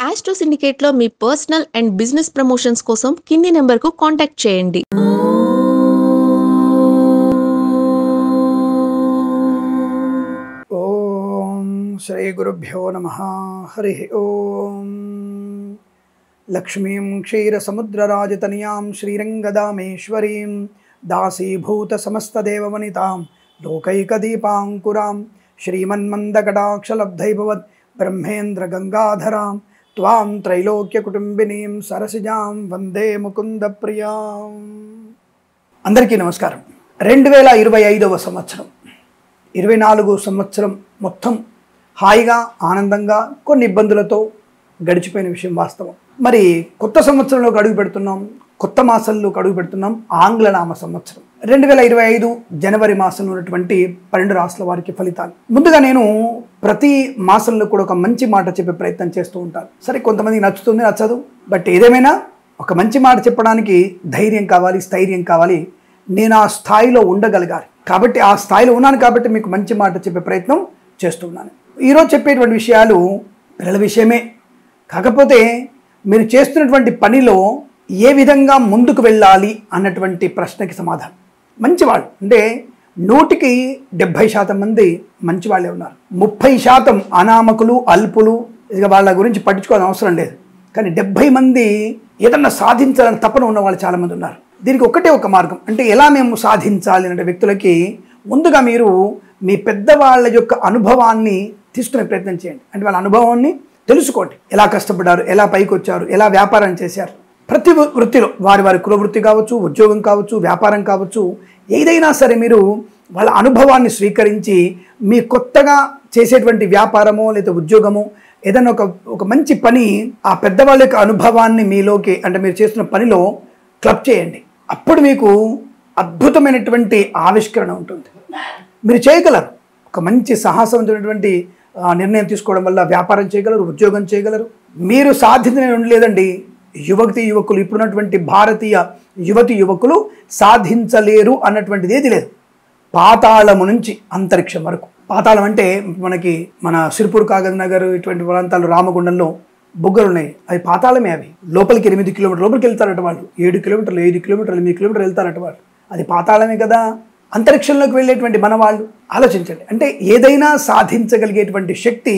Astro సిండికేట్లో మీ personal and business promotions కోసం కింది నెంబర్కు కాంటాక్ట్ చేయండి. ఓం శ్రీ గురుభ్యో నమః. హరి ఓం. లక్ష్మీం క్షీరసముద్రరాజతనయాం శ్రీరంగదామేశ్వరీం దాసీభూత సమస్తదేవవనితాం లోకైకదీపాంకురాం శ్రీమన్మందకటాక్షలబ్ధైభవత్ బ్రహ్మేంద్ర గంగాధరాం త్వాం త్రైలోక్యకుటుంబినీం సరసిజాం వందే ముకుంద ప్రియాం. అందరికీ నమస్కారం. 2025వ సంవత్సరం 24 సంవత్సరం మొత్తం హాయిగా ఆనందంగా కొన్ని ఇబ్బందులతో గడిచిపోయిన విషయం వాస్తవం. మరి కొత్త సంవత్సరంలోకి అడుగు పెడుతున్నాం, కొత్త మాసంలోకి అడుగు పెడుతున్నాం. ఆంగ్లనామ సంవత్సరం 2025 జనవరి మాసంలో ఉన్నటువంటి 12 రాష్ట్రాల వారికి ఫలితాలు. ముందుగా నేను ప్రతి మాసంలో కూడా ఒక మంచి మాట చెప్పే ప్రయత్నం చేస్తూ ఉంటాను. సరే, కొంతమందికి నచ్చుతుంది, నచ్చదు. బట్ ఏదేమైనా ఒక మంచి మాట చెప్పడానికి ధైర్యం కావాలి, స్థైర్యం కావాలి. నేను ఆ స్థాయిలో ఉండగలగాలి. కాబట్టి ఆ స్థాయిలో ఉన్నాను కాబట్టి మీకు మంచి మాట చెప్పే ప్రయత్నం చేస్తున్నాను. ఈరోజు చెప్పేటువంటి విషయాలు పిల్లల విషయమే. కాకపోతే మీరు చేస్తున్నటువంటి పనిలో ఏ విధంగా ముందుకు వెళ్ళాలి అన్నటువంటి ప్రశ్నకి సమాధానం. మంచివాళ్ళు అంటే 100కి 70% మంది మంచివాళ్ళే ఉన్నారు. 30% అనామకులు, అల్పులు. ఇక వాళ్ళ గురించి పట్టించుకోవాల్సిన అవసరం లేదు. కానీ 70 మంది ఏదన్నా సాధించాలని తపన ఉన్న వాళ్ళు చాలామంది ఉన్నారు. దీనికి ఒకటే ఒక మార్గం. అంటే ఎలా మేము సాధించాలి అంటే వ్యక్తులకి ముందుగా మీరు మీ పెద్దవాళ్ళ యొక్క అనుభవాన్ని తీసుకునే ప్రయత్నం చేయండి. అంటే వాళ్ళ అనుభవాన్ని తెలుసుకోండి. ఎలా కష్టపడ్డారు, ఎలా పైకి వచ్చారు, ఎలా వ్యాపారం చేశారు. ప్రతి వృత్తిలో వారి వారి కుల వృత్తి కావచ్చు, ఉద్యోగం కావచ్చు, వ్యాపారం కావచ్చు, ఏదైనా సరే మీరు వాళ్ళ అనుభవాన్ని స్వీకరించి మీ కొత్తగా చేసేటువంటి వ్యాపారమో లేదా ఉద్యోగమో ఏదైనా ఒక మంచి పని ఆ పెద్దవాళ్ళ యొక్క అనుభవాన్ని మీలోకి అంటే మీరు చేస్తున్న పనిలో క్లబ్ చేయండి. అప్పుడు మీకు అద్భుతమైనటువంటి ఆవిష్కరణ ఉంటుంది. మీరు చేయగలరు. ఒక మంచి సాహసవంతమైనటువంటి నిర్ణయం తీసుకోవడం వల్ల వ్యాపారం చేయగలరు, ఉద్యోగం చేయగలరు. మీరు సాధించిన లేదండి. యువకులు ఇప్పుడున్నటువంటి భారతీయ యువకులు సాధించలేరు అన్నటువంటిది ఏది లేదు. పాతాళము నుంచి అంతరిక్షం వరకు. పాతాళం అంటే మనకి మన సిరిపూర్ కాగజ్ నగర్ ఇటువంటి ప్రాంతాలు రామగుండంలో బుగ్గలు ఉన్నాయి. అవి పాతాళమే. అవి లోపలికి 8 కిలోమీటర్లు లోపలికి వెళ్తారట వాళ్ళు. 7 కిలోమీటర్లు, 5 కిలోమీటర్లు, 8 కిలోమీటర్లు వెళ్తారట వాళ్ళు. అది పాతాళమే కదా. అంతరిక్షంలోకి వెళ్ళేటువంటి మన వాళ్ళు ఆలోచించండి. అంటే ఏదైనా సాధించగలిగేటువంటి శక్తి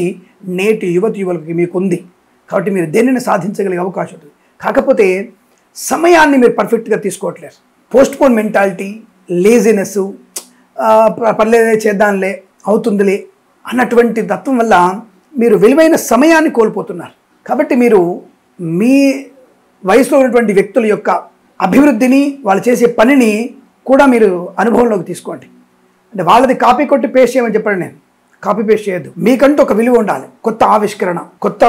నేటి యువకులకి మీకు ఉంది. కాబట్టి మీరు దేనిని సాధించగలిగే అవకాశం ఉంటుంది. కాకపోతే సమయాన్ని మీరు పర్ఫెక్ట్గా తీసుకోవట్లేదు. పోస్ట్పోన్ మెంటాలిటీ, లేజినెస్, పర్లేదే చేద్దాంలే, అవుతుందిలే అన్నటువంటి తత్వం వల్ల మీరు విలువైన సమయాన్ని కోల్పోతున్నారు. కాబట్టి మీరు మీ వయసులో ఉన్నటువంటి వ్యక్తుల యొక్క అభివృద్ధిని, వాళ్ళు చేసే పనిని కూడా మీరు అనుభవంలోకి తీసుకోండి. అంటే వాళ్ళది కాపీ కొట్టి పేస్ట్ చేయమని చెప్పండి. నేను కాపీ పేస్ట్ చేయొద్దు. మీకంటూ ఒక విలువ ఉండాలి. కొత్త ఆవిష్కరణ, కొత్త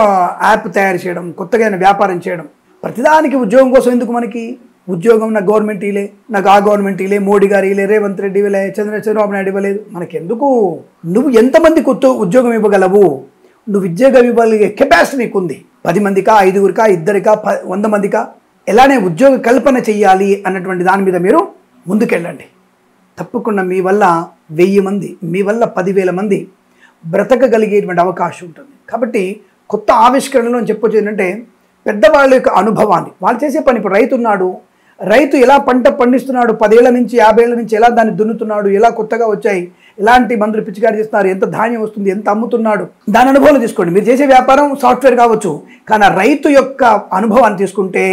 యాప్ తయారు చేయడం, కొత్తగా వ్యాపారం చేయడం. ప్రతిదానికి ఉద్యోగం కోసం ఎందుకు? మనకి ఉద్యోగం నా గవర్నమెంట్ ఇలే, నాకు ఆ గవర్నమెంట్ ఇలే, మోడీ గారు ఇలే, రేవంత్ రెడ్డి ఇవ్వలే, చంద్రబాబు నాయుడు ఇవ్వలేదు. మనకెందుకు? నువ్వు ఎంతమందికి ఉద్యోగం ఇవ్వగలవు? నువ్వు ఉద్యోగం ఇవ్వగలిగే కెపాసిటీ నీకు ఉంది. 10 మందికా, 5గురికా, 2కా, 100 మందికా ఎలానే ఉద్యోగ కల్పన చెయ్యాలి అన్నటువంటి దాని మీద మీరు ముందుకెళ్ళండి. తప్పకుండా మీ వల్ల 1000 మంది, మీ వల్ల 10,000 మంది బ్రతకగలిగేటువంటి అవకాశం ఉంటుంది. కాబట్టి కొత్త ఆవిష్కరణలో చెప్పొచ్చు ఏంటంటే పెద్దవాళ్ళ యొక్క అనుభవాన్ని, వాళ్ళు చేసే పని. ఇప్పుడు రైతు ఉన్నాడు, రైతు ఎలా పంట పండిస్తున్నాడు, 10 ఏళ్ల నుంచి 50 ఏళ్ల నుంచి ఎలా దాన్ని దున్నుతున్నాడు, ఎలా కొత్తగా వచ్చాయి, ఎలాంటి మందులు పిచికారి చేస్తున్నారు, ఎంత ధాన్యం వస్తుంది, ఎంత అమ్ముతున్నాడు, దాని అనుభవం తీసుకోండి. మీరు చేసే వ్యాపారం సాఫ్ట్వేర్ కావచ్చు, కానీ రైతు యొక్క అనుభవాన్ని తీసుకుంటే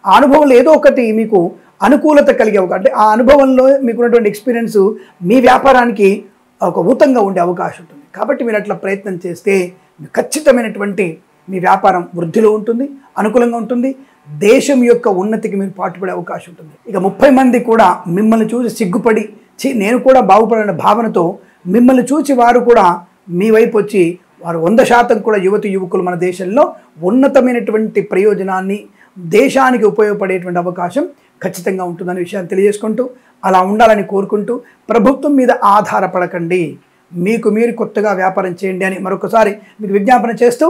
ఆ అనుభవంలో ఏదో ఒకటి మీకు అనుకూలత కలిగే అంటే ఆ అనుభవంలో మీకున్నటువంటి ఎక్స్పీరియన్స్ మీ వ్యాపారానికి ఒక ఊతంగా ఉండే అవకాశం ఉంటుంది. కాబట్టి మీరు అట్లా ప్రయత్నం చేస్తే ఖచ్చితమైనటువంటి మీ వ్యాపారం వృద్ధిలో ఉంటుంది, అనుకూలంగా ఉంటుంది. దేశం యొక్క ఉన్నతికి మీరు పాటుపడే అవకాశం ఉంటుంది. ఇక 30 మంది కూడా మిమ్మల్ని చూసి సిగ్గుపడి నేను కూడా బాగుపడాలనే భావనతో మిమ్మల్ని చూసి వారు కూడా మీ వైపు వచ్చి వారు 100% కూడా యువకులు మన దేశంలో ఉన్నతమైనటువంటి ప్రయోజనాన్ని, దేశానికి ఉపయోగపడేటువంటి అవకాశం ఖచ్చితంగా ఉంటుందనే విషయాన్ని తెలియజేసుకుంటూ, అలా ఉండాలని కోరుకుంటూ, ప్రభుత్వం మీద ఆధారపడకండి, మీకు మీరు కొత్తగా వ్యాపారం చేయండి అని మరొకసారి మీకు విజ్ఞాపన చేస్తూ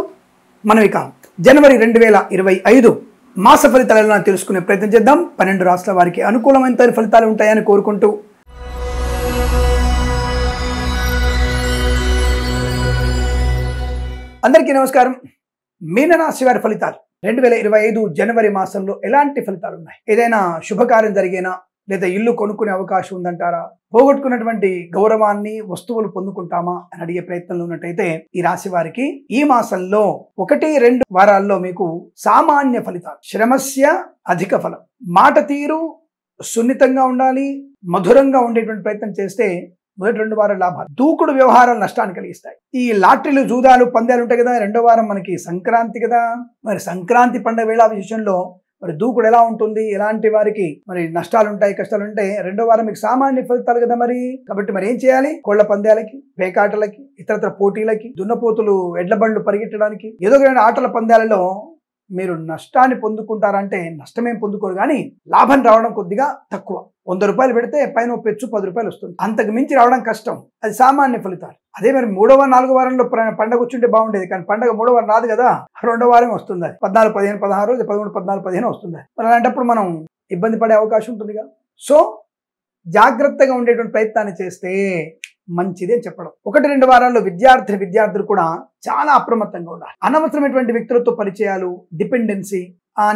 మనం ఇక జనవరి 2025 మాస ఫలితాలను తెలుసుకునే ప్రయత్నం చేద్దాం. 12 రాష్ట్రాల వారికి అనుకూలమైన ఫలితాలు ఉంటాయని కోరుకుంటూ అందరికీ నమస్కారం. మీనరాశి వారి ఫలితాలు 2025 జనవరి మాసంలో ఎలాంటి ఫలితాలు ఉన్నాయి? ఏదైనా శుభకార్యం జరిగేనా, లేదా ఇల్లు కొనుక్కునే అవకాశం ఉందంటారా? పోగొట్టుకున్నటువంటి గౌరవాన్ని, వస్తువులు పొందుకుంటామా అని అడిగే ప్రయత్నంలో ఉన్నట్టయితే ఈ రాశి వారికి ఈ మాసంలో 1-2 వారాల్లో మీకు సామాన్య ఫలితాలు. శ్రమస్య అధిక ఫలం. మాట తీరు సున్నితంగా ఉండాలి, మధురంగా ఉండేటువంటి ప్రయత్నం చేస్తే మొదటి 2 వారాల లాభాలు. దూకుడు వ్యవహారాలు నష్టాన్ని కలిగిస్తాయి. ఈ లాటరీలు, జూదాలు, పందాలు ఉంటాయి కదా. 2వ వారం మనకి సంక్రాంతి కదా. మరి సంక్రాంతి పండుగ వేళ విషయంలో మరి దూకుడు ఎలా ఉంటుంది, ఎలాంటి వారికి మరి నష్టాలు ఉంటాయి, కష్టాలు ఉంటాయి. 2వ వారం మీకు సామాన్య ఫలితాలు కదా మరి. కాబట్టి మరి ఏం చేయాలి? కోళ్ల పందాలకి, పేకాటలకి, ఇతరత్ర పోటీలకి, దున్నపోతులు, ఎడ్ల బండ్లు పరిగెట్టడానికి, ఏదో ఒక ఆటల పందాలలో మీరు నష్టాన్ని పొందుకుంటారంటే నష్టమేం పొందుకోరు, కానీ లాభం రావడం కొద్దిగా తక్కువ. 100 రూపాయలు పెడితే పైన పెచ్చు 10 రూపాయలు వస్తుంది. అంతకు మించి రావడం కష్టం. అది సామాన్య ఫలితాలు. అదే మరి 3వ 4వ వారంలో పండగ వచ్చుంటే బాగుండేది, కానీ పండగ 3వ వారం రాదు కదా. 2వ వారం వస్తుంది. 14, 15, 16, 13, 14, 15 వస్తుంది. మరి అలాంటప్పుడు మనం ఇబ్బంది పడే అవకాశం ఉంటుందిగా. సో జాగ్రత్తగా ఉండేటువంటి ప్రయత్నాన్ని చేస్తే మంచిది అని చెప్పడం. 1-2 వారాల్లో విద్యార్థులు కూడా చాలా అప్రమత్తంగా ఉండాలి. అనవసరమైనటువంటి వ్యక్తులతో పరిచయాలు, డిపెండెన్సీ,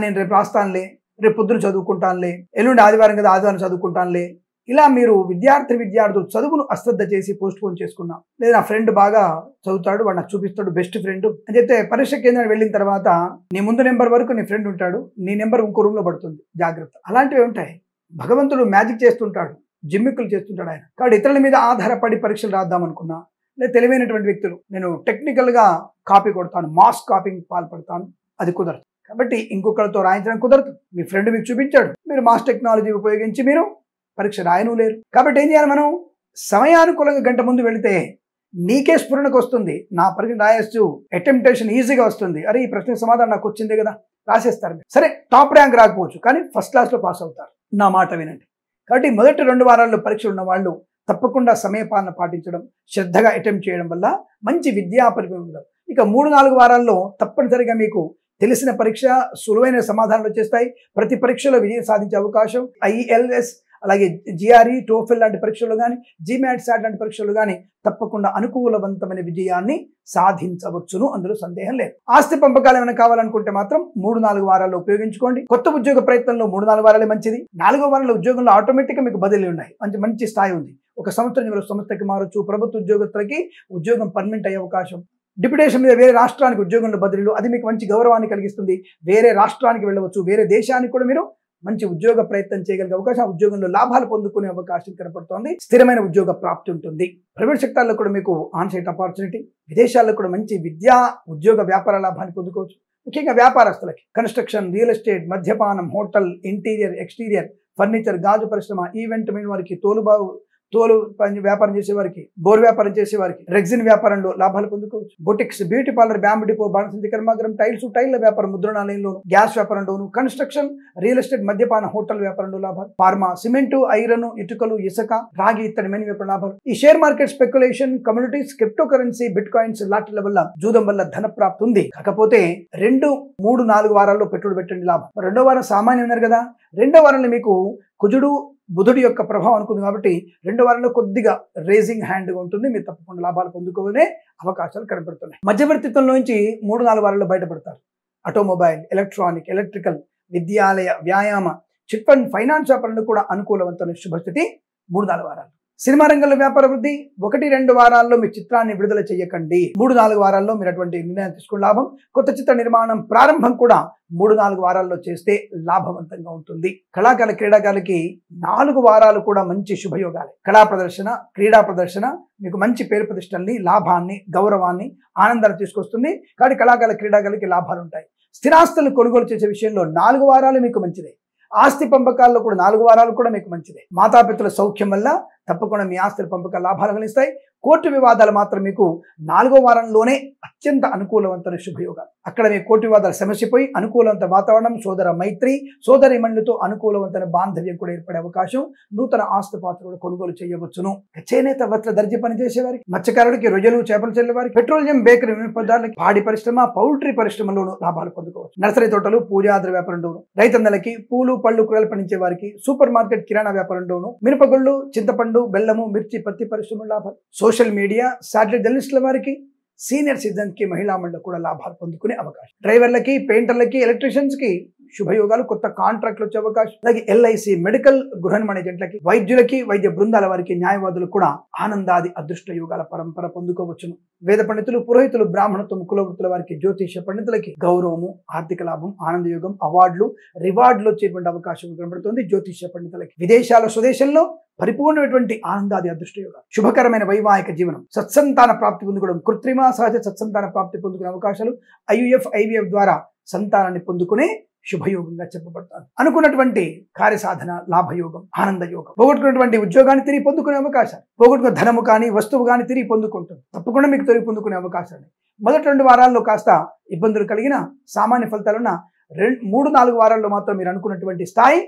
నేను రేపు రాస్తానులే, రేపు పొద్దున చదువుకుంటానులే, ఎల్లుండి ఆదివారం కదా ఆదివారం చదువుకుంటానులే, ఇలా మీరు విద్యార్థులు చదువును అశ్రద్ధ చేసి పోస్ట్ పోన్ చేసుకున్నాం. లేదా నా ఫ్రెండ్ బాగా చదువుతాడు, వాడు నాకు చూపిస్తాడు, బెస్ట్ ఫ్రెండ్ అని చెప్తే పరీక్ష కేంద్రానికి వెళ్ళిన తర్వాత నీ ముందు నెంబర్ వరకు నీ ఫ్రెండ్ ఉంటాడు, నీ నెంబర్ ఇంకో రూమ్ లో పడుతుంది. జాగ్రత్త. అలాంటివి ఉంటాయి. భగవంతుడు మ్యాజిక్ చేస్తుంటాడు, జిమ్మిక్కులు చేస్తుంటాడు ఆయన. కాబట్టి ఇతరుల మీద ఆధారపడి పరీక్షలు రాద్దాం అనుకున్నా, లేదా తెలివైనటువంటి వ్యక్తులు నేను టెక్నికల్ గా కాపీ కొడతాను, మాస్ కాపీకి పాల్పడతాను, అది కుదరదు. కాబట్టి ఇంకొకరితో రాయించడం కుదరదు. మీ ఫ్రెండ్ మీకు చూపించాడు, మీరు మాస్ టెక్నాలజీ ఉపయోగించి మీరు పరీక్ష రాయను లేరు. కాబట్టి ఏం చేయాలి? మనం సమయానుకూలంగా గంట ముందు వెళితే నీకే స్ఫురణకు వస్తుంది, నా పరీక్ష రాయొచ్చు, అటెంప్టేషన్ ఈజీగా వస్తుంది. అరే ఈ ప్రశ్నకు సమాధానం నాకు వచ్చిందే కదా, రాసేస్తారు. సరే టాప్ ర్యాంక్ రాకపోవచ్చు, కానీ ఫస్ట్ క్లాస్లో పాస్ అవుతారు. నా మాట వినండి. కాబట్టి మొదటి 2 వారాల్లో పరీక్షలు ఉన్న వాళ్ళు తప్పకుండా సమయపాలన పాటించడం, శ్రద్ధగా అటెంప్ట్ చేయడం వల్ల మంచి విద్యా పరిపూర్ణం. ఇక 3-4 వారాల్లో తప్పనిసరిగా మీకు తెలిసిన పరీక్ష, సులువైన సమాధానాలు వచ్చేస్తాయి. ప్రతి పరీక్షలో విజయం సాధించే అవకాశం. IELTS, అలాగే GRE, TOEFL లాంటి పరీక్షలు కానీ, GMAT, SAT లాంటి పరీక్షలు కానీ తప్పకుండా అనుకూలవంతమైన విజయాన్ని సాధించవచ్చును, అందులో సందేహం లేదు. ఆస్తి పంపకాలు ఏమైనా కావాలనుకుంటే మాత్రం 3-4 వారాల్లో ఉపయోగించుకోండి. కొత్త ఉద్యోగ ప్రయత్నంలో 3-4 వారాలే మంచిది. 4వ వారంలో ఉద్యోగంలో ఆటోమేటిక్గా మీకు బదిలీ ఉన్నాయి, మంచి స్థాయి ఉంది. ఒక సంవత్సరం మీరు సంస్థకి మారొచ్చు. ప్రభుత్వ ఉద్యోగస్తులకి ఉద్యోగం పర్మనెంట్ అయ్యే అవకాశం. డిప్యుటేషన్ మీద వేరే రాష్ట్రానికి ఉద్యోగంలో బదిలీలు, అది మీకు మంచి గౌరవాన్ని కలిగిస్తుంది. వేరే రాష్ట్రానికి వెళ్ళవచ్చు, వేరే దేశానికి కూడా మీరు మంచి ఉద్యోగ ప్రయత్నం చేయగలిగే అవకాశం, ఆ ఉద్యోగంలో లాభాలు పొందుకునే అవకాశం కనపడుతోంది. స్థిరమైన ఉద్యోగ ప్రాప్తి ఉంటుంది. ప్రైవేట్ సెక్టార్లో కూడా మీకు ఆన్సైట్ ఆపర్చునిటీ, విదేశాల్లో కూడా మంచి విద్యా, ఉద్యోగ, వ్యాపార లాభాన్ని పొందుకోవచ్చు. ముఖ్యంగా వ్యాపారస్తులకి కన్స్ట్రక్షన్, రియల్ ఎస్టేట్, మద్యపానం, హోటల్, ఇంటీరియర్, ఎక్స్టీరియర్, ఫర్నిచర్, గాజు పరిశ్రమ, ఈవెంట్ మీద వారికి, తోలు వ్యాపారం చేసేవారికి, బోర్ వ్యాపారం చేసేవారికి, రెగ్జిన్ వ్యాపారంలో లాభాలు పొందుకోవచ్చు. Boutiques, beauty parlour, bamboo depot, బాణసంచి కర్మాగారం, టైల్ల వ్యాపారం, ముద్రణాలయంలోను, గ్యాస్ వ్యాపారంలోను, కన్స్ట్రక్షన్, రియల్ ఎస్టేట్, మద్యపాన, హోటల్ వ్యాపారంలో లాభాలు. ఫార్మా, సిమెంటు, ఐరన్, ఇటుకలు, ఇసుక, రాగి ఇత్తడి మెయిన్ వ్యాపార లాభాలు. ఈ share market, speculation, communities, crypto currency, bitcoins, లాటరీల వల్ల, జూదం వల్ల ధన ప్రాప్తి ఉంది. కాకపోతే 2, 3, 4 వారాల్లో పెట్టుబడి పెట్టండి, లాభం. 2వ వారం సామాన్యం ఉన్నారు కదా. 2వ వారంలో మీకు కుజుడు, బుధుడి యొక్క ప్రభావం అనుకుంది కాబట్టి 2వ వారంలో కొద్దిగా రేజింగ్ హ్యాండ్గా ఉంటుంది. మీరు తప్పకుండా లాభాలు పొందుకోవనే అవకాశాలు కనబడుతున్నాయి. మధ్యవర్తిత్వంలో నుంచి 3-4 వారాల్లో బయటపడతారు. ఆటోమొబైల్, ఎలక్ట్రానిక్, ఎలక్ట్రికల్, విద్యాలయ, వ్యాయామ, చిట్ ఫండ్, ఫైనాన్స్ వ్యాపారంలో కూడా అనుకూలవంతమైన శుభస్థితి 3-4 వారాలు. సినిమా రంగంలో వ్యాపార వృద్ధి. 1-2 వారాల్లో మీ చిత్రాన్ని విడుదల చేయకండి. 3-4 వారాల్లో మీరు అటువంటి నిర్ణయం తీసుకుని లాభం. కొత్త చిత్ర నిర్మాణం ప్రారంభం కూడా 3-4 వారాల్లో చేస్తే లాభవంతంగా ఉంటుంది. కళాకారుల, క్రీడాకారులకి 4 వారాలు కూడా మంచి శుభయోగాలే. కళా ప్రదర్శన, క్రీడా ప్రదర్శన మీకు మంచి పేరు ప్రతిష్టల్ని, లాభాన్ని, గౌరవాన్ని, ఆనందాన్ని తీసుకొస్తుంది. కాబట్టి కళాకారుల, క్రీడాకారులకి లాభాలు ఉంటాయి. స్థిరాస్తులను కొనుగోలు చేసే విషయంలో 4 వారాలు మీకు మంచిదే. ఆస్తి పంపకాల్లో కూడా 4 వారాలు కూడా మీకు మంచిదే. మాతాపితల సౌఖ్యం వల్ల తప్పకుండా మీ ఆస్తుల పంపకాల లాభాలు కలిగిస్తాయి. కోర్టు వివాదాలు మాత్రం మీకు 4వ వారంలోనే అత్యంత అనుకూలవంతమైన శుభయోగాలు. అక్కడ మీ కోర్టు వివాదాలు సమస్యపోయి అనుకూలవంత వాతావరణం, సోదర మైత్రి, సోదరి మండలితో అనుకూలవంతమైన బాంధవ్యం కూడా ఏర్పడే అవకాశం. నూతన ఆస్తుపాత్రలు కూడా కొనుగోలు చేయవచ్చును. చేనేత, వస్త్ర, దర్జీ పని చేసేవారికి, మత్స్యకారులకి, రొయ్యలు, చేపలు చెల్లేవారికి, పెట్రోలియం, బేకరీ వినియోగదారులకి, పాడి పరిశ్రమ, పౌల్ట్రీ పరిశ్రమలోనూ లాభాలు పొందుకోవచ్చు. నర్సరీ తోటలు, పూజాద్ర వ్యాపారంలోను, రైతన్నలకి, పూలు, పళ్ళు, కూరలు పండించే వారికి, సూపర్ మార్కెట్, కిరాణా వ్యాపారంలోను, మిరపగుళ్ళు, చింతపండు, బెల్లము, మిర్చి, పత్తి పరిశ్రమ లాభాలు. సోషల్ మీడియా, శాటిలైట్ జర్నలిస్టుల వారికి, సీనియర్ సిటిజన్ కి మహిళా మండలి కూడా లాభాలు పొందుకునే అవకాశం. డ్రైవర్లకి, పెయింటర్లకి, ఎలక్ట్రీషియన్స్ కి శుభయోగాలు, కొత్త కాంట్రాక్ట్లు వచ్చే అవకాశం. అలాగే ఎల్ఐసి, మెడికల్, గృహ నిర్మాణ ఏజెంట్లకి, వైద్యులకి, వైద్య బృందాల వారికి, న్యాయవాదులు కూడా ఆనందాది అదృష్ట యోగాల పరంపర పొందుకోవచ్చును. వేద పండితులు, పురోహితులు, బ్రాహ్మణత్వం, కులవృత్తుల వారికి, జ్యోతిష పండితులకి గౌరవము, ఆర్థిక లాభం, ఆనంద యోగం, అవార్డులు, రివార్డులు వచ్చేటువంటి అవకాశం కనబడుతుంది. జ్యోతిష పండితులకి విదేశాల్లో, స్వదేశంలో పరిపూర్ణమైనటువంటి ఆనందాది అదృష్ట యోగాలు, శుభకరమైన వైవాహిక జీవనం, సత్సంతాన ప్రాప్తి పొందుకోవడం, కృత్రిమ సహజ సత్సంతాన ప్రాప్తి పొందుకునే అవకాశాలు, IVF ద్వారా సంతానాన్ని పొందుకునే శుభయోగంగా చెప్పబడతారు. అనుకున్నటువంటి కార్యసాధన, లాభయోగం, ఆనంద యోగం, పోగొట్టుకున్నటువంటి ఉద్యోగాన్ని తిరిగి పొందుకునే అవకాశాలు, పోగొట్టుకున్న ధనము కానీ వస్తువు కానీ తిరిగి పొందుకుంటుంది. తప్పకుండా మీకు తిరిగి పొందుకునే అవకాశాలు. మొదటి 2 వారాల్లో కాస్త ఇబ్బందులు కలిగిన సామాన్య ఫలితాలున్న 3-4 వారాల్లో మాత్రం మీరు అనుకున్నటువంటి స్థాయి,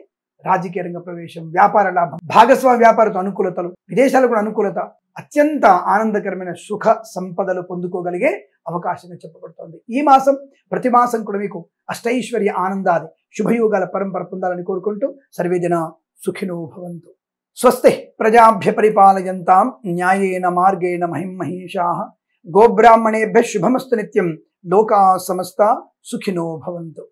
రాజకీయ రంగ ప్రవేశం, వ్యాపార లాభం, భాగస్వామ్య వ్యాపారతో అనుకూలతలు, విదేశాలకు కూడా అనుకూలత, అత్యంత ఆనందకరమైన సుఖ సంపదలు పొందుకోగలిగే అవకాశంగా చెప్పబడుతోంది. ఈ మాసం, ప్రతి మాసం కూడా మీకు అష్టైశ్వర్య, ఆనందాది శుభయోగాల పరంపర పొందాలని కోరుకుంటూ సర్వేజన సుఖినో భవంతు. స్వస్తి ప్రజాభ్య పరిపాలయంతాం న్యాయేన మార్గేణ మహిమహేషాః. గోబ్రాహ్మణేభ్యః శుభమస్తు నిత్యం. లోకా సమస్తా సుఖినో భవంతు.